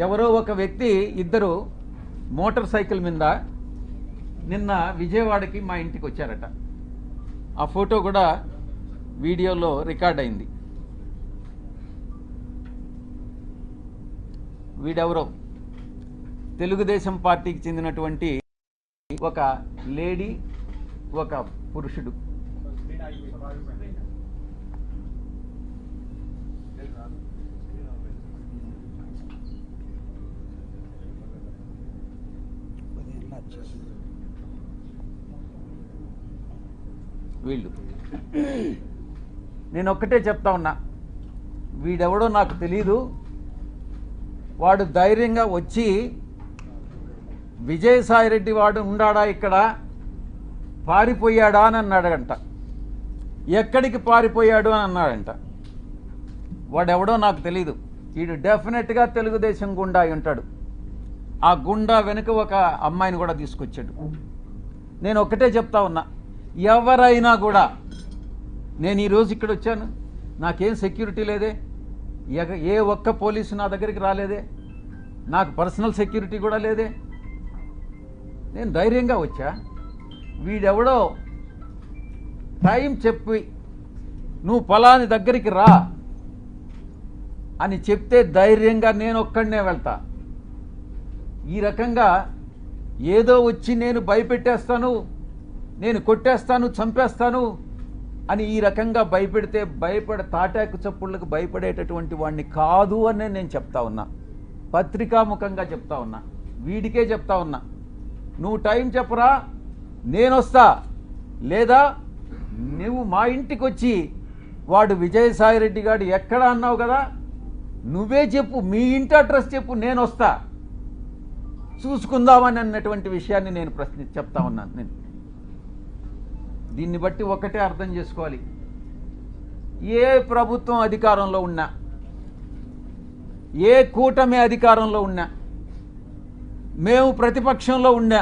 ఎవరో ఒక వ్యక్తి ఇద్దరు మోటార్ సైకిల్ మీద నిన్న విజయవాడకి మా ఇంటికి వచ్చారట. ఆ ఫోటో కూడా వీడియోలో రికార్డ్ అయింది. వీడెవరో తెలుగుదేశం పార్టీకి చెందినటువంటి ఒక లేడీ, ఒక పురుషుడు. వీళ్ళు నేను ఒక్కటే చెప్తా ఉన్నా, వీడెవడో నాకు తెలీదు. వాడు ధైర్యంగా వచ్చి విజయసాయిరెడ్డి వాడు ఉండాడా ఇక్కడ, పారిపోయాడా అని అన్నాడంట. ఎక్కడికి పారిపోయాడు అని అన్నాడంట. వాడెవడో నాకు తెలీదు. వీడు డెఫినెట్గా తెలుగుదేశం గుండా అయి ఉంటాడు. ఆ గుండా వెనుక ఒక అమ్మాయిని కూడా తీసుకొచ్చాడు. నేను ఒక్కటే చెప్తా ఉన్నా, ఎవరైనా కూడా, నేను ఈరోజు ఇక్కడ వచ్చాను, నాకేం సెక్యూరిటీ లేదే, ఏ ఒక్క పోలీసు నా దగ్గరికి రాలేదే, నాకు పర్సనల్ సెక్యూరిటీ కూడా లేదే, నేను ధైర్యంగా వచ్చా. వీడెవడో టైం చెప్పి నువ్వు ఫలాని దగ్గరికి రా అని చెప్తే ధైర్యంగా నేను ఒక్కడనే వెళ్తా. ఈ రకంగా ఏదో వచ్చి నేను భయపెట్టేస్తాను, నేను కొట్టేస్తాను, చంపేస్తాను అని ఈ రకంగా భయపెడితే తాటాకు చప్పుళ్ళకు భయపడేటటువంటి వాడిని కాదు అని నేను చెప్తా ఉన్నా. పత్రికాముఖంగా చెప్తా ఉన్నా, వీడికే చెప్తా ఉన్నా. నువ్వు టైం చెప్పరా, నేను వస్తా, లేదా నువ్వు మా ఇంటికి వచ్చి వాడు విజయసాయిరెడ్డి గారు ఎక్కడ అన్నావు కదా, నువ్వే చెప్పు, మీ ఇంటి అడ్రస్ చెప్పు, నేను వస్తా, చూసుకుందామని అన్నటువంటి విషయాన్ని నేను చెప్తా ఉన్నాను. నేను దీన్ని బట్టి ఒకటే అర్థం చేసుకోవాలి, ఏ ప్రభుత్వం అధికారంలో ఉన్నా, ఏ కూటమి అధికారంలో ఉన్నా, మేము ప్రతిపక్షంలో ఉన్నా,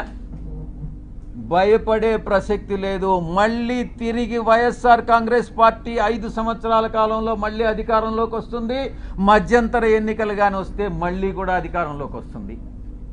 భయపడే ప్రసక్తి లేదు. మళ్ళీ తిరిగి వైఎస్ఆర్ కాంగ్రెస్ పార్టీ 5 సంవత్సరాల కాలంలో మళ్ళీ అధికారంలోకి వస్తుంది. మధ్యంతర ఎన్నికలు కానీ వస్తే మళ్ళీ కూడా అధికారంలోకి వస్తుంది.